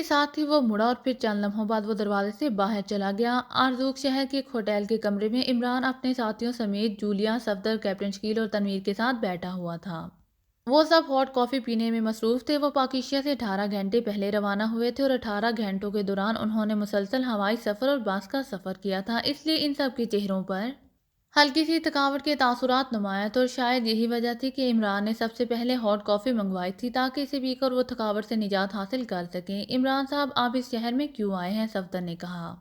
کے ساتھ ہی وہ مڑا اور پھر چند لمحوں بعد وہ دروازے سے باہر چلا گیا۔ آرزوق شہر کے ایک ہوٹل کے کمرے میں عمران اپنے ساتھیوں سمیت جولیا، صفدر، کیپٹن شکیل اور تنویر کے ساتھ بیٹھا ہوا تھا۔ وہ سب ہاٹ کافی پینے میں مصروف تھے۔ وہ پاکیشیا سے 18 گھنٹے پہلے روانہ ہوئے تھے اور 18 گھنٹوں کے دوران انہوں نے مسلسل ہوائی سفر اور بس کا سفر کیا تھا، اس لیے ان سب کے چہروں پر ہلکی سی تھکاوٹ کے تاثرات نمایاں تھے اور شاید یہی وجہ تھی کہ عمران نے سب سے پہلے ہاٹ کافی منگوائی تھی تاکہ اسے پی کر وہ تھکاوٹ سے نجات حاصل کر سکیں۔ عمران صاحب، آپ اس شہر میں کیوں آئے ہیں؟ صفدر نے کہا۔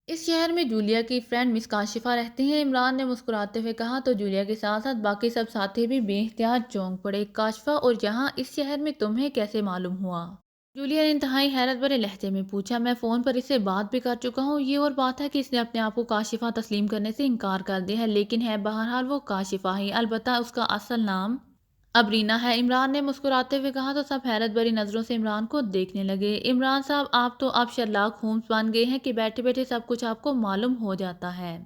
اس شہر میں جولیا کی فرینڈ مس کاشفہ رہتی ہیں، عمران نے مسکراتے ہوئے کہا۔ تو جولیا کے ساتھ ساتھ باقی سب ساتھی بھی بے اختیار چونک پڑے۔ کاشفہ، اور یہاں اس شہر میں تمہیں کیسے معلوم ہوا؟ جولیا نے انتہائی حیرت بھرے لہجے میں پوچھا۔ میں فون پر اس سے بات بھی کر چکا ہوں۔ یہ اور بات ہے کہ اس نے اپنے آپ کو کاشفہ تسلیم کرنے سے انکار کر دیا ہے، لیکن ہے بہرحال وہ کاشفہ ہی، البتہ اس کا اصل نام ابرینا ہے، عمران نے مسکراتے ہوئے کہا۔ تو سب حیرت بھری نظروں سے عمران کو دیکھنے لگے۔ عمران صاحب، آپ تو اب شرلاک ہومز بن گئے ہیں کہ بیٹھے بیٹھے سب کچھ آپ کو معلوم ہو جاتا ہے،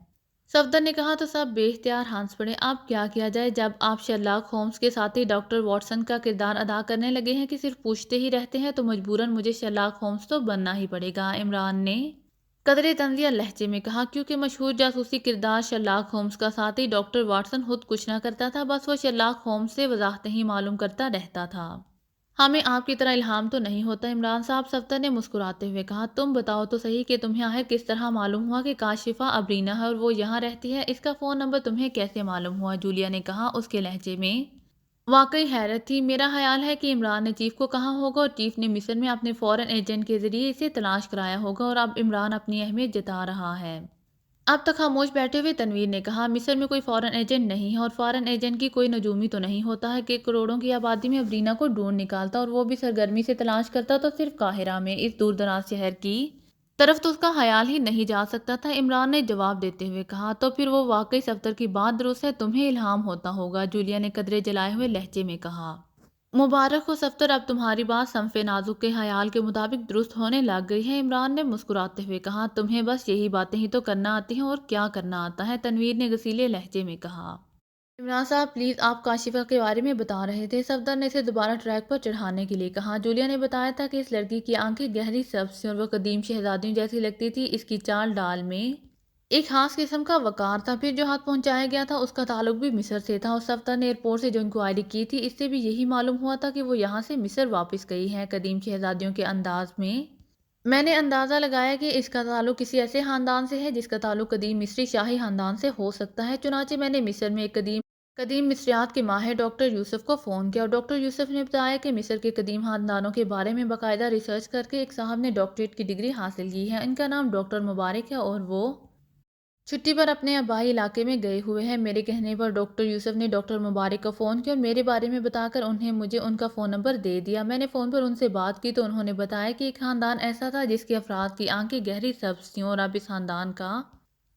صفدر نے کہا۔ تو سب بے اختیار ہنس پڑے۔ اب کیا کیا جائے جب آپ شرلاک ہومز کے ساتھی ڈاکٹر واٹسن کا کردار ادا کرنے لگے ہیں کہ صرف پوچھتے ہی رہتے ہیں، تو مجبوراً مجھے شرلاک ہومز تو بننا ہی پڑے گا، عمران نے قدرے طنزیہ لہجے میں کہا، کیونکہ مشہور جاسوسی کردار شرلاک ہومز کا ساتھی ڈاکٹر واٹسن خود کچھ نہ کرتا تھا، بس وہ شرلاک ہومز سے وضاحتیں ہی معلوم کرتا رہتا تھا۔ ہمیں آپ کی طرح الہام تو نہیں ہوتا عمران صاحب، صفدر نے مسکراتے ہوئے کہا۔ تم بتاؤ تو صحیح کہ تمہیں آخر کس طرح معلوم ہوا کہ کاشفہ ابرینا ہے اور وہ یہاں رہتی ہے؟ اس کا فون نمبر تمہیں کیسے معلوم ہوا؟ جولیا نے کہا، اس کے لہجے میں واقعی حیرت تھی۔ میرا خیال ہے کہ عمران نے چیف کو کہا ہوگا اور چیف نے مصر میں اپنے فورن ایجنٹ کے ذریعے اسے تلاش کرایا ہوگا، اور اب عمران اپنی اہمیت جتا رہا ہے۔ اب تک خاموش بیٹھے ہوئے تنویر نے کہا، مصر میں کوئی فورن ایجنٹ نہیں ہے، اور فورن ایجنٹ کی کوئی نجومی تو نہیں ہوتا ہے کہ کروڑوں کی آبادی میں ابرینا کو ڈھونڈ نکالتا اور وہ بھی سرگرمی سے تلاش کرتا تو صرف قاہرہ میں، اس دور دراز شہر کی طرف تو اس کا خیال ہی نہیں جا سکتا تھا، عمران نے جواب دیتے ہوئے کہا۔ تو پھر وہ واقعی صفدر کی بات درست ہے، تمہیں الہام ہوتا ہوگا، جولیا نے قدرے جلائے ہوئے لہجے میں کہا۔ مبارک ہو صفدر، اب تمہاری بات صنف نازک کے خیال کے مطابق درست ہونے لگ گئی ہے، عمران نے مسکراتے ہوئے کہا۔ تمہیں بس یہی باتیں ہی تو کرنا آتی ہیں، اور کیا کرنا آتا ہے، تنویر نے غصیلے لہجے میں کہا۔ عمران صاحب پلیز، آپ کاشفہ کے بارے میں بتا رہے تھے، صفدر نے اسے دوبارہ ٹریک پر چڑھانے کے لیے کہا۔ جولیا نے بتایا تھا کہ اس لڑکی کی آنکھیں گہری سبز تھیں اور وہ قدیم شہزادیوں جیسی لگتی تھی، اس کی چال ڈال میں ایک خاص قسم کا وقار تھا۔ پھر جو ہاتھ پہنچایا گیا تھا اس کا تعلق بھی مصر سے تھا، اور صفدر نے ایئرپورٹ سے جو انکوائری کی تھی اس سے بھی یہی معلوم ہوا تھا کہ وہ یہاں سے مصر واپس گئی ہے۔ قدیم شہزادیوں کے انداز میں نے اندازہ لگایا کہ اس کا تعلق کسی ایسے خاندان سے ہے جس کا تعلق قدیم مصری شاہی خاندان سے ہو سکتا ہے، چنانچہ میں نے مصر میں ایک قدیم مصریات کے ماہر ڈاکٹر یوسف کو فون کیا، اور ڈاکٹر یوسف نے بتایا کہ مصر کے قدیم خاندانوں کے بارے میں باقاعدہ ریسرچ کر کے ایک صاحب نے ڈاکٹریٹ کی ڈگری حاصل کی ہے، ان کا نام ڈاکٹر مبارک ہے اور وہ چھٹی پر اپنے آبائی علاقے میں گئے ہوئے ہیں۔ میرے کہنے پر ڈاکٹر یوسف نے ڈاکٹر مبارک کو فون کیا اور میرے بارے میں بتا کر انہیں مجھے ان کا فون نمبر دے دیا۔ میں نے فون پر ان سے بات کی تو انہوں نے بتایا کہ ایک خاندان ایسا تھا جس کے افراد کی آنکھیں گہری سبز تھیں، اور اب اس خاندان کا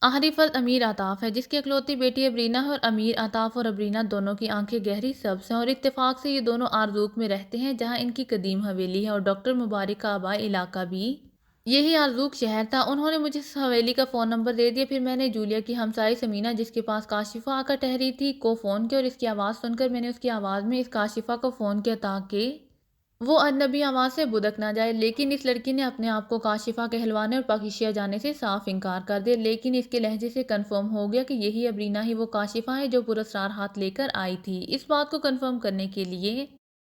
آخری فرد امیر آطاف ہے، جس کی اکلوتی بیٹی ابرینا ہے، اور امیر آطاف اور ابرینا دونوں کی آنکھیں گہری سبز ہیں، اور اتفاق سے یہ دونوں آرزوق میں رہتے ہیں جہاں ان کی قدیم حویلی ہے، اور ڈاکٹر مبارک کا آبائی علاقہ بھی یہی آرزوق شہر تھا۔ انہوں نے مجھے اس حویلی کا فون نمبر دے دیا۔ پھر میں نے جولیا کی ہمسائے سمینا، جس کے پاس کاشفہ آ کر ٹھہری تھی، کو فون کیا، اور اس کی آواز سن کر میں نے اس کی آواز میں اس کاشفہ کو فون کیا تاکہ وہ اجنبی آواز سے بدک نہ جائے، لیکن اس لڑکی نے اپنے آپ کو کاشفہ کہلوانے اور پاکیشیا جانے سے صاف انکار کر دیا، لیکن اس کے لہجے سے کنفرم ہو گیا کہ یہی ابرینا ہی وہ کاشفہ ہے جو پراسرار ہاتھ لے کر آئی تھی۔ اس بات کو کنفرم کرنے کے لیے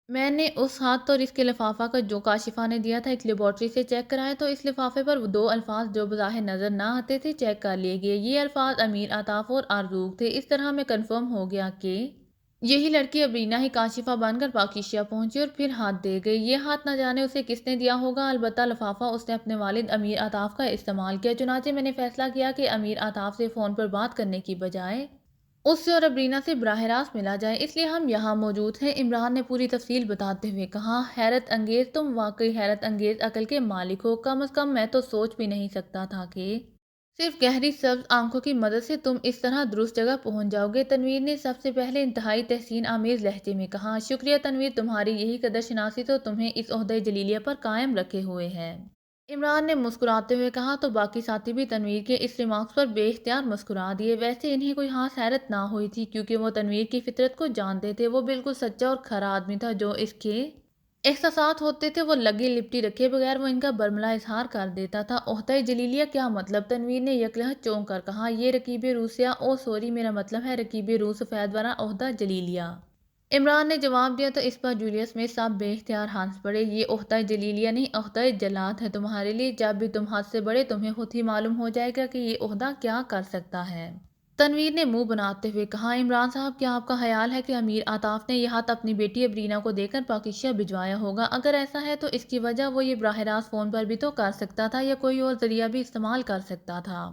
میں نے اس ہاتھ اور اس کے لفافہ کا جو کاشفہ نے دیا تھا ایک لیبارٹری سے چیک کرایا، تو اس لفافے پر وہ دو الفاظ جو بظاہر نظر نہ آتے تھے چیک کر لیے گئے۔ یہ الفاظ امیر آطاف اور آرزوق تھے۔ اس طرح میں کنفرم ہو گیا کہ یہی لڑکی ابرینا ہی کاشفہ بن کر پاکیشیا پہنچی اور پھر ہاتھ دے گئی۔ یہ ہاتھ نہ جانے اسے کس نے دیا ہوگا، البتہ لفافہ اس نے اپنے والد امیر آطاف کا استعمال کیا، چنانچہ میں نے فیصلہ کیا کہ امیر آطاف سے فون پر بات کرنے کی بجائے اس سے اور ابرینا سے براہ راست ملا جائے، اس لیے ہم یہاں موجود ہیں، عمران نے پوری تفصیل بتاتے ہوئے کہا۔ حیرت انگیز، تم واقعی حیرت انگیز عقل کے مالک ہو، کم از کم میں تو سوچ بھی نہیں سکتا تھا کہ صرف گہری سبز آنکھوں کی مدد سے تم اس طرح درست جگہ پہنچ جاؤ گے، تنویر نے سب سے پہلے انتہائی تحسین آمیز لہجے میں کہا۔ شکریہ تنویر، تمہاری یہی قدر شناسی تو تمہیں اس عہدہ جلیلیہ پر قائم رکھے ہوئے ہے، عمران نے مسکراتے ہوئے کہا۔ تو باقی ساتھی بھی تنویر کے اس ریمارکس پر بے اختیار مسکرا دیے۔ ویسے انہیں کوئی خاص حیرت نہ ہوئی تھی کیونکہ وہ تنویر کی فطرت کو جانتے تھے، وہ بالکل سچا اور کھرا آدمی تھا جو اس کے احساسات ہوتے تھے وہ لگی لپٹی رکھے بغیر وہ ان کا برملا اظہار کر دیتا تھا۔ عہدۂ جلیلیہ کیا مطلب؟ تنویر نے یکلہت چونک کر کہا، یہ رکیب روسیہ، او سوری، میرا مطلب ہے رکیب روس سفید والا عہدہ جلیلیہ۔ عمران نے جواب دیا تو اس پر جولیا سمیت سب بے اختیار ہنس پڑے۔ یہ عہدہ جلیلیہ نہیں، عہدہ جلاد ہے تمہارے لیے۔ جب بھی تم حد سے بڑھے تمہیں خود ہی معلوم ہو جائے گا کہ یہ عہدہ کیا کر سکتا ہے۔ تنویر نے منہ بناتے ہوئے کہا، عمران صاحب کیا آپ کا خیال ہے کہ امیر آطاف نے یہ خط اپنی بیٹی ابرینا کو دے کر پاکیزہ بھجوایا ہوگا؟ اگر ایسا ہے تو اس کی وجہ وہ یہ براہ راست فون پر بھی تو کر سکتا تھا یا کوئی اور ذریعہ بھی استعمال کر سکتا تھا۔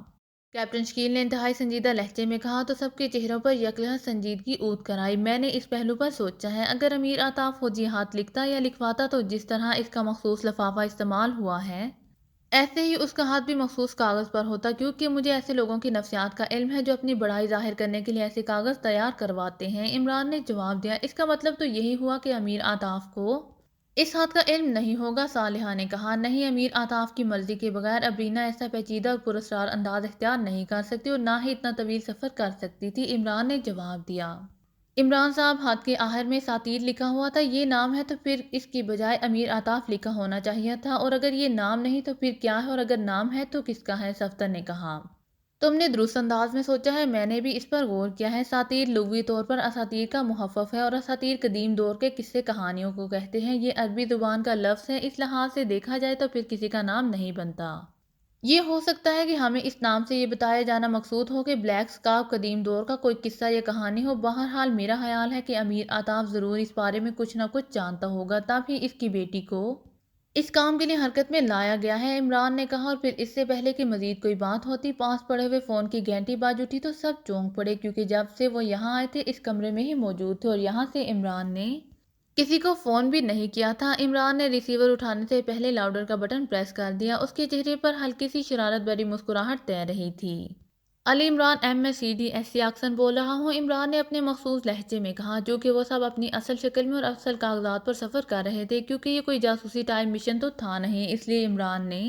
کیپٹن شکیل نے انتہائی سنجیدہ لہجے میں کہا تو سب کے چہروں پر یکلہت سنجیدگی اونت کر آئی۔ میں نے اس پہلو پر سوچا ہے، اگر امیر آطاف خود یہ خط لکھتا یا لکھواتا تو جس طرح اس کا مخصوص لفافہ استعمال ہوا ہے ایسے ہی اس کا ہاتھ بھی مخصوص کاغذ پر ہوتا، کیونکہ مجھے ایسے لوگوں کی نفسیات کا علم ہے جو اپنی بڑائی ظاہر کرنے کے لیے ایسے کاغذ تیار کرواتے ہیں۔ عمران نے جواب دیا، اس کا مطلب تو یہی ہوا کہ امیر آطاف کو اس خط کا علم نہیں ہوگا۔ صالحہ نے کہا، نہیں، امیر آطاف کی مرضی کے بغیر ابرینا ایسا پیچیدہ اور پراسرار انداز اختیار نہیں کر سکتی اور نہ ہی اتنا طویل سفر کر سکتی تھی۔ عمران نے جواب دیا، عمران صاحب، خط کے آخر میں ساتیر لکھا ہوا تھا، یہ نام ہے تو پھر اس کی بجائے امیر آطاف لکھا ہونا چاہیے تھا، اور اگر یہ نام نہیں تو پھر کیا ہے، اور اگر نام ہے تو کس کا ہے؟ صفدر نے کہا، تم نے درست انداز میں سوچا ہے، میں نے بھی اس پر غور کیا ہے۔ ساتیر لغوی طور پر اساطیر کا مخفف ہے، اور اساطیر قدیم دور کے قصے کہانیوں کو کہتے ہیں۔ یہ عربی زبان کا لفظ ہے، اس لحاظ سے دیکھا جائے تو پھر کسی کا نام نہیں بنتا۔ یہ ہو سکتا ہے کہ ہمیں اس نام سے یہ بتایا جانا مقصود ہو کہ بلیک اسکارف قدیم دور کا کوئی قصہ یا کہانی ہو۔ بہرحال میرا خیال ہے کہ امیر آطاف ضرور اس بارے میں کچھ نہ کچھ جانتا ہوگا، تب ہی اس کی بیٹی کو اس کام کے لیے حرکت میں لایا گیا ہے۔ عمران نے کہا، اور پھر اس سے پہلے کہ مزید کوئی بات ہوتی پاس پڑے ہوئے فون کی گھنٹی بج اٹھی تو سب چونک پڑے، کیونکہ جب سے وہ یہاں آئے تھے اس کمرے میں ہی موجود تھے اور یہاں سے عمران نے کسی کو فون بھی نہیں کیا تھا۔ عمران نے ریسیور اٹھانے سے پہلے لاؤڈر کا بٹن پریس کر دیا، اس کے چہرے پر ہلکی سی شرارت بھری مسکراہٹ تیر رہی تھی۔ علی عمران MSCDSC اکثر بول رہا ہوں، عمران نے اپنے مخصوص لہجے میں کہا، جو کہ وہ سب اپنی اصل شکل میں اور اصل کاغذات پر سفر کر رہے تھے، کیونکہ یہ کوئی جاسوسی ٹائم مشن تو تھا نہیں، اس لیے عمران نے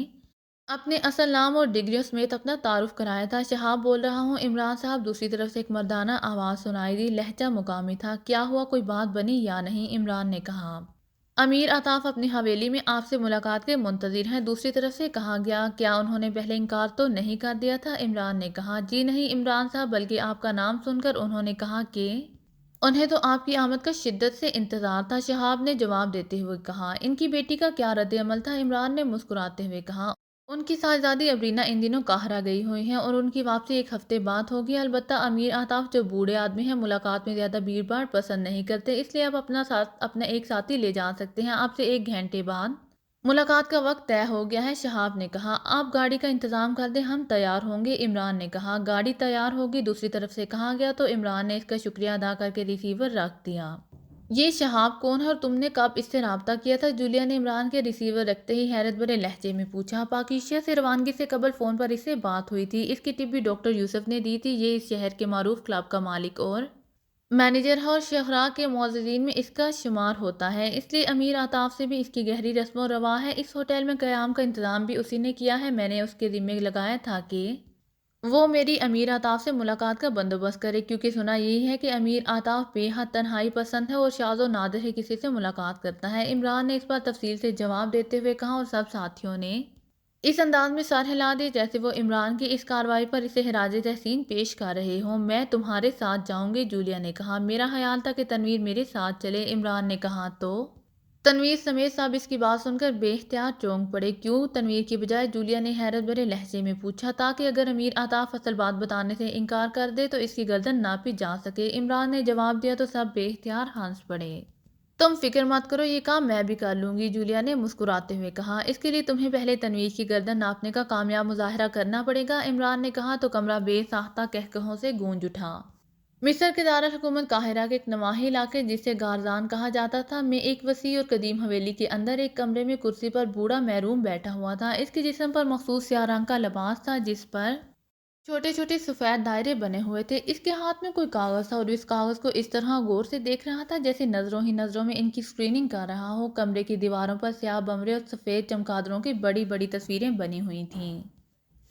اپنے اصل نام اور ڈگریوں سمیت اپنا تعارف کرایا تھا۔ شہاب بول رہا ہوں، عمران صاحب۔ دوسری طرف سے ایک مردانہ آواز سنائی دی، لہجہ مقامی تھا۔ کیا ہوا، کوئی بات بنی یا نہیں؟ عمران نے کہا، امیر آطاف اپنی حویلی میں آپ سے ملاقات کے منتظر ہیں۔ دوسری طرف سے کہا گیا، کیا انہوں نے پہلے انکار تو نہیں کر دیا تھا؟ عمران نے کہا، جی نہیں عمران صاحب، بلکہ آپ کا نام سن کر انہوں نے کہا کہ انہیں تو آپ کی آمد کا شدت سے انتظار تھا۔ شہاب نے جواب دیتے ہوئے کہا، ان کی بیٹی کا کیا رد عمل تھا؟ عمران نے مسکراتے ہوئے کہا، ان کی صاحبزادی ابرینا ان دنوں قاہرہ گئی ہوئی ہیں اور ان کی واپسی ایک ہفتے بعد ہوگی۔ البتہ امیر آطاف جو بوڑھے آدمی ہیں ملاقات میں زیادہ بھیڑ بھاڑ پسند نہیں کرتے، اس لیے آپ اپنا ایک ساتھی لے جا سکتے ہیں۔ آپ سے 1 گھنٹے بعد ملاقات کا وقت طے ہو گیا ہے۔ شہاب نے کہا، آپ گاڑی کا انتظام کر دیں، ہم تیار ہوں گے۔ عمران نے کہا، گاڑی تیار ہوگی؟ دوسری طرف سے کہا گیا تو عمران نے اس کا شکریہ ادا کر کے ریسیور رکھ دیا۔ یہ شہاب کون ہے اور تم نے کب اس سے رابطہ کیا تھا؟ جولیا نے عمران کے ریسیور رکھتے ہی حیرت بھرے لہجے میں پوچھا۔ پاکیزہ سے روانگی سے قبل فون پر اس سے بات ہوئی تھی، اس کی ٹپ بھی ڈاکٹر یوسف نے دی تھی۔ یہ اس شہر کے معروف کلب کا مالک اور مینیجر ہے اور شہرا کے معززین میں اس کا شمار ہوتا ہے، اس لیے امیر آطاف سے بھی اس کی گہری رسم و رواں ہے۔ اس ہوٹل میں قیام کا انتظام بھی اسی نے کیا ہے، میں نے اس کے ذمہ لگایا تھا کہ وہ میری امیر آطاف سے ملاقات کا بندوبست کرے، کیونکہ سنا یہی ہے کہ امیر آطاف بے حد تنہائی پسند ہے اور شاذ و نادر ہی کسی سے ملاقات کرتا ہے۔ عمران نے اس پر تفصیل سے جواب دیتے ہوئے کہا، اور سب ساتھیوں نے اس انداز میں سر ہلا دیے جیسے وہ عمران کی اس کارروائی پر اسے خراج تحسین پیش کر رہے ہوں۔ میں تمہارے ساتھ جاؤں گی، جولیا نے کہا۔ میرا خیال تھا کہ تنویر میرے ساتھ چلے، عمران نے کہا۔ تو تنویر سمیت سب اس کی بات سن کر بے اختیار چونک پڑے۔ کیوں؟ تنویر کی بجائے جولیا نے حیرت بھرے لہجے میں پوچھا۔ تاکہ اگر امیر آطاف اصل بات بتانے سے انکار کر دے تو اس کی گردن ناپی جا سکے، عمران نے جواب دیا تو سب بے اختیار ہنس پڑے۔ تم فکر مت کرو، یہ کام میں بھی کر لوں گی، جولیا نے مسکراتے ہوئے کہا۔ اس کے لیے تمہیں پہلے تنویر کی گردن ناپنے کا کامیاب مظاہرہ کرنا پڑے گا، عمران نے کہا۔ تو کمرہ بے ساختہ قہقہوں سے گونج اٹھا۔ مصر کے دارالحکومت قاہرہ کے ایک نواحی علاقے جسے گارزان کہا جاتا تھا میں ایک وسیع اور قدیم حویلی کے اندر ایک کمرے میں کرسی پر بوڑھا محروم بیٹھا ہوا تھا۔ اس کے جسم پر مخصوص سیاہ رنگ کا لباس تھا جس پر چھوٹے چھوٹے سفید دائرے بنے ہوئے تھے۔ اس کے ہاتھ میں کوئی کاغذ تھا اور اس کاغذ کو اس طرح غور سے دیکھ رہا تھا جیسے نظروں ہی نظروں میں ان کی اسکریننگ کر رہا ہو۔ کمرے کی دیواروں پر سیاہ بمرے اور سفید چمگادڑوں کی بڑی بڑی تصویریں بنی ہوئی تھیں۔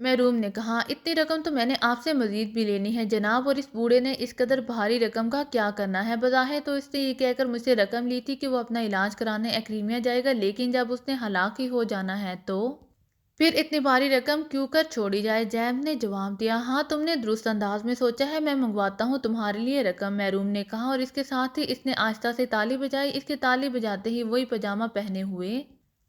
محروم نے کہا، اتنی رقم تو میں نے آپ سے مزید بھی لینی ہے جناب، اور اس بوڑھے نے اس قدر بھاری رقم کا کیا کرنا ہے؟ بظاہر تو اس نے یہ کہہ کر مجھ سے رقم لی تھی کہ وہ اپنا علاج کرانے ایکریمیا جائے گا، لیکن جب اس نے ہلاک ہی ہو جانا ہے تو پھر اتنی بھاری رقم کیوں کر چھوڑی جائے؟ جیمز نے جواب دیا، ہاں تم نے درست انداز میں سوچا ہے، میں منگواتا ہوں تمہارے لیے رقم، محروم نے کہا، اور اس کے ساتھ ہی اس نے آہستہ سے تالی بجائی۔ اس کے تالی بجاتے ہی وہی پاجامہ پہنے ہوئے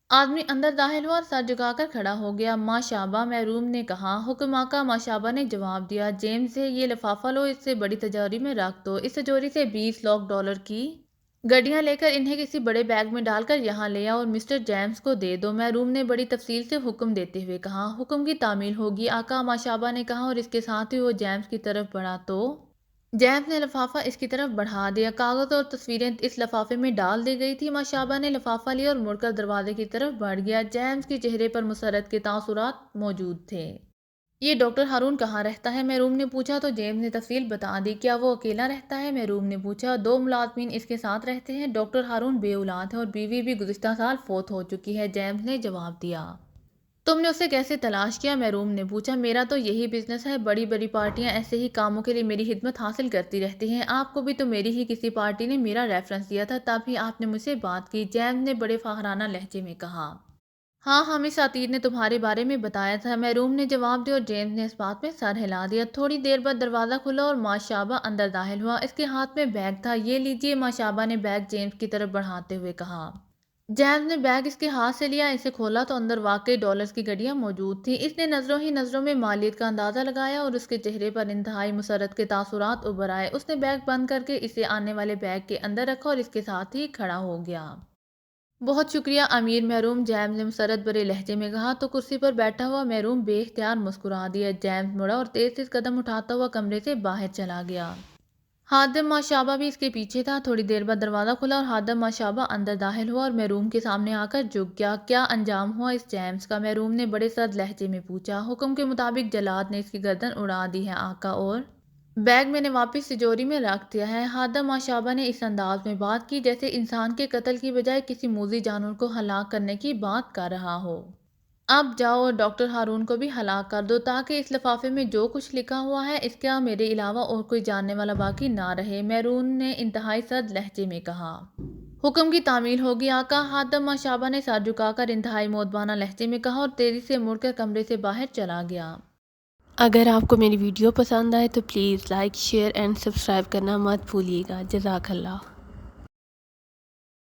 آدمی اندر داخل ہوا اور سر جھکا کر کھڑا ہو گیا۔ ماشابہ، محروم نے کہا۔ حکم آقا، ماشابہ نے جواب دیا۔ جیمز سے یہ لفافہ لو، اس سے بڑی تجوری میں رکھ دو، اس تجوری سے $20 لاکھ کی گڈیاں لے کر انہیں کسی بڑے بیگ میں ڈال کر یہاں لے آؤ اور مسٹر جیمز کو دے دو، محروم نے بڑی تفصیل سے حکم دیتے ہوئے کہا۔ حکم کی تعمیل ہوگی آقا، ماشابہ نے کہا، اور اس کے ساتھ ہی وہ جیمز کی طرف بڑھا تو جیمز نے لفافہ اس کی طرف بڑھا دیا۔ کاغذ اور تصویریں اس لفافے میں ڈال دی گئی تھی۔ ماشابہ نے لفافہ لیا اور مڑ کر دروازے کی طرف بڑھ گیا۔ جیمز کے چہرے پر مسرت کے تاثرات موجود تھے۔ یہ ڈاکٹر ہارون کہاں رہتا ہے؟ محروم نے پوچھا تو جیمز نے تفصیل بتا دی۔ کیا وہ اکیلا رہتا ہے؟ محروم نے پوچھا۔ 2 ملازمین اس کے ساتھ رہتے ہیں۔ ڈاکٹر ہارون بے اولاد ہے اور بیوی بھی گزشتہ سال فوت ہو چکی ہے، جیمز نے جواب دیا۔ تم نے اسے کیسے تلاش کیا؟ محروم نے پوچھا۔ میرا تو یہی بزنس ہے، بڑی بڑی پارٹیاں ایسے ہی کاموں کے لیے میری خدمت حاصل کرتی رہتی ہیں، آپ کو بھی تو میری ہی کسی پارٹی نے میرا ریفرنس دیا تھا، تب ہی آپ نے مجھ سے بات کی، جیمز نے بڑے فخرانہ لہجے میں کہا۔ ہاں، ہمیں ساتیر نے تمہارے بارے میں بتایا تھا، محروم نے جواب دیا، اور جیمز نے اس بات میں سر ہلا دیا۔ تھوڑی دیر بعد دروازہ کھلا اور ماشابہ اندر داخل ہوا۔ اس کے ہاتھ میں بیگ تھا۔ یہ لیجئے، ماشابہ نے بیگ جیمز کی طرف بڑھاتے ہوئے کہا۔ جیمز نے بیگ اس کے ہاتھ سے لیا، اسے کھولا تو اندر واقعی ڈالرز کی گڈیاں موجود تھیں۔ اس نے نظروں ہی نظروں میں مالیت کا اندازہ لگایا اور اس کے چہرے پر انتہائی مسرت کے تاثرات ابھر آئے۔ اس نے بیگ بند کر کے اسے آنے والے بیگ کے اندر رکھا اور اس کے ساتھ ہی کھڑا ہو گیا۔ بہت شکریہ امیر محروم، جیمز نے مسرت بھرے لہجے میں کہا تو کرسی پر بیٹھا ہوا محروم بے اختیار مسکرا دیا۔ جیمز مڑا اور تیز تیز قدم اٹھاتا ہوا کمرے سے باہر چلا گیا۔ خادم ماشابہ بھی اس کے پیچھے تھا۔ تھوڑی دیر بعد دروازہ کھلا اور خادم ماشابہ اندر داخل ہوا اور محروم کے سامنے آ کر جھک گیا۔ کیا انجام ہوا اس جیمز کا؟ محروم نے بڑے سرد لہجے میں پوچھا۔ حکم کے مطابق جلاد نے اس کی گردن اڑا دی ہے آقا، اور بیگ میں نے واپس تجوری میں رکھ دیا ہے۔ خادم ماشابہ نے اس انداز میں بات کی جیسے انسان کے قتل کی بجائے کسی موذی جانور کو ہلاک کرنے کی بات کر رہا ہو۔ اب جاؤ اور ڈاکٹر ہارون کو بھی ہلاک کر دو تاکہ اس لفافے میں جو کچھ لکھا ہوا ہے اس کا میرے علاوہ اور کوئی جاننے والا باقی نہ رہے، محروم نے انتہائی سرد لہجے میں کہا۔ حکم کی تعمیل ہوگی آقا، خادم ماشابہ نے سر جھکا کر انتہائی مؤدبانہ لہجے میں کہا اور تیزی سے مڑ کر کمرے سے باہر چلا گیا۔ اگر آپ کو میری ویڈیو پسند آئے تو please like, share and subscribe کرنا مت بھولیے گا۔ جزاک اللہ۔